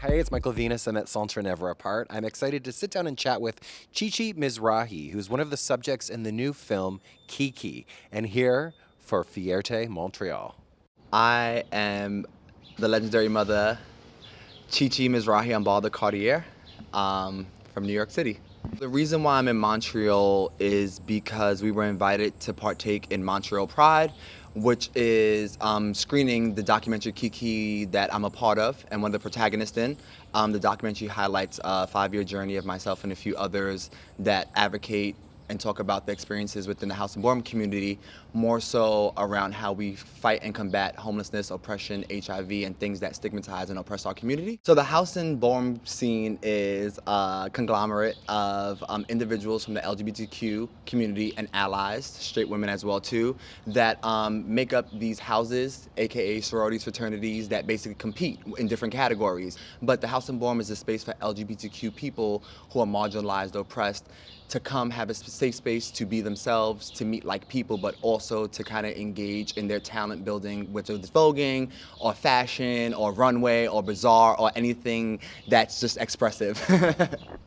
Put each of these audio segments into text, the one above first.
Hey, it's Michael Venus. I'm at Centre Never Apart. I'm excited to sit down and chat with Chi Mizrahi, who's one of the subjects in the new film Kiki, and here for Fierté Montreal. I am the legendary mother, Chi Mizrahi on Ball the Cartier, from New York City. The reason why I'm in Montreal is because we were invited to partake in Montreal Pride, which is screening the documentary Kiki that I'm a part of and one of the protagonists in. The documentary highlights a 5-year journey of myself and a few others that advocate and talk about the experiences within the house and ballroom community, more so around how we fight and combat homelessness, oppression, HIV, and things that stigmatize and oppress our community. So the house and ballroom scene is a conglomerate of individuals from the LGBTQ community and allies, straight women as well too, that make up these houses, aka sororities, fraternities, that basically compete in different categories. But the house and ballroom is a space for LGBTQ people who are marginalized, oppressed, to come have a safe space to be themselves, to meet like people, but also to kind of engage in their talent building, whether it's voguing or fashion or runway or bazaar or anything that's just expressive.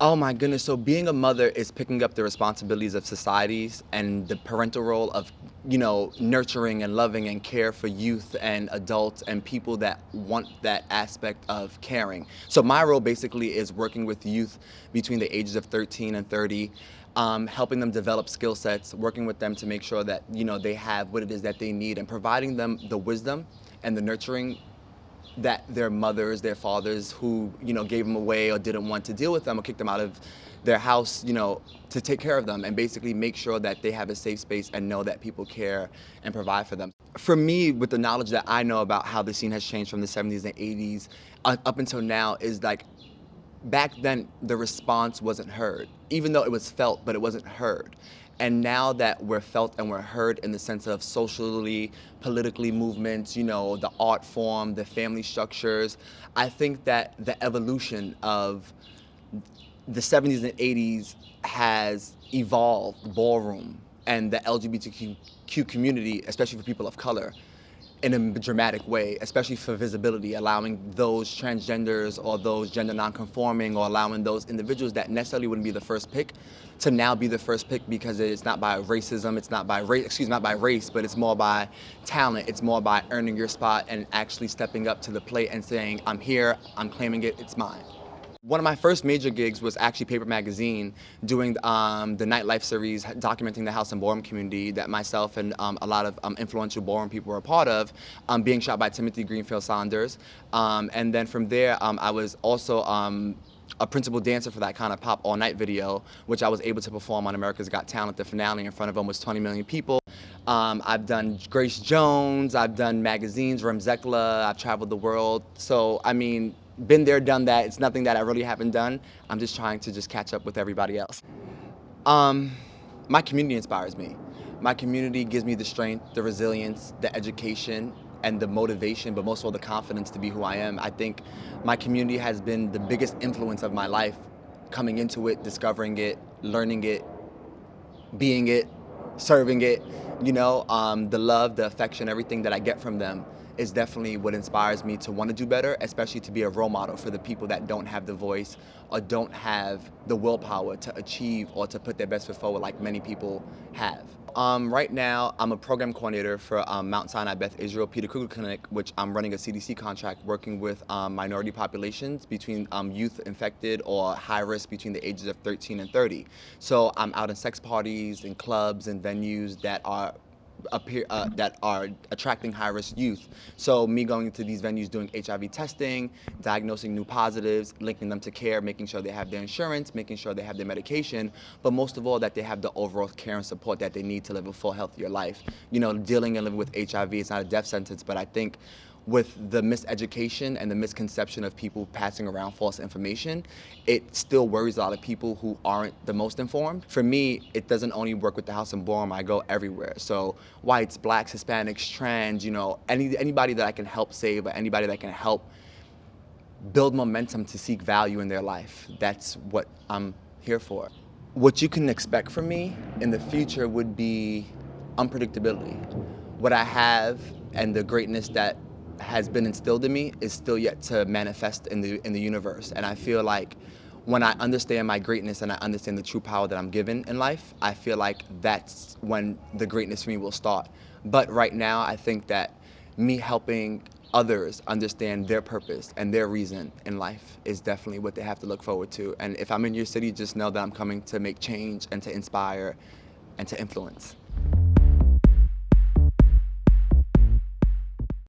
Oh my goodness, so being a mother is picking up the responsibilities of societies and the parental role of, nurturing and loving and care for youth and adults and people that want that aspect of caring. So my role basically is working with youth between the ages of 13 and 30, helping them develop skill sets, working with them to make sure that, they have what it is that they need and providing them the wisdom and the nurturing that their mothers, their fathers who, gave them away or didn't want to deal with them or kicked them out of their house, to take care of them and basically make sure that they have a safe space and know that people care and provide for them. For me, with the knowledge that I know about how the scene has changed from the 70s and 80s up until now, is like, back then the response wasn't heard, even though it was felt, but it wasn't heard. And now that we're felt and we're heard in the sense of socially, politically movements, the art form, the family structures, I think that the evolution of the 70s and 80s has evolved ballroom and the LGBTQ community, especially for people of color, in a dramatic way, especially for visibility, allowing those transgenders or those gender nonconforming or allowing those individuals that necessarily wouldn't be the first pick to now be the first pick, because it's not by racism, it's not by race, not by race, but it's more by talent, it's more by earning your spot and actually stepping up to the plate and saying, I'm here, I'm claiming it, it's mine. One of my first major gigs was actually Paper Magazine, doing the nightlife series documenting the house and ballroom community that myself and a lot of influential ballroom people were a part of, being shot by Timothy Greenfield Saunders. And then from there, I was also a principal dancer for that kind of Pop All Night video, which I was able to perform on America's Got Talent. The finale in front of almost 20 million people. I've done Grace Jones, I've done magazines, Rem Zekla, I've traveled the world. So, I mean, been there, done that. It's nothing that I really haven't done. I'm just trying to just catch up with everybody else. My community inspires me. My community gives me the strength, the resilience, the education, and the motivation, but most of all the confidence to be who I am. I think my community has been the biggest influence of my life, coming into it, discovering it, learning it, being it, serving it, the love, the affection, everything that I get from them is definitely what inspires me to want to do better, especially to be a role model for the people that don't have the voice or don't have the willpower to achieve or to put their best foot forward like many people have. Right now, I'm a program coordinator for Mount Sinai Beth Israel Peter Kruger Clinic, which I'm running a CDC contract working with minority populations between youth infected or high risk between the ages of 13 and 30. So I'm out in sex parties and clubs and venues that are attracting high-risk youth. So me going to these venues doing HIV testing, diagnosing new positives, linking them to care, making sure they have their insurance, making sure they have their medication, but most of all that they have the overall care and support that they need to live a full, healthier life. Dealing and living with HIV is not a death sentence, but I think with the miseducation and the misconception of people passing around false information, it still worries a lot of people who aren't the most informed. For me, it doesn't only work with the house and ballroom, I go everywhere. So whites, blacks, Hispanics, trans, anybody that I can help save or anybody that can help build momentum to seek value in their life. That's what I'm here for. What you can expect from me in the future would be unpredictability. What I have and the greatness that has been instilled in me is still yet to manifest in the universe. And I feel like when I understand my greatness and I understand the true power that I'm given in life, I feel like that's when the greatness for me will start. But right now, I think that me helping others understand their purpose and their reason in life is definitely what they have to look forward to. And if I'm in your city, just know that I'm coming to make change and to inspire and to influence.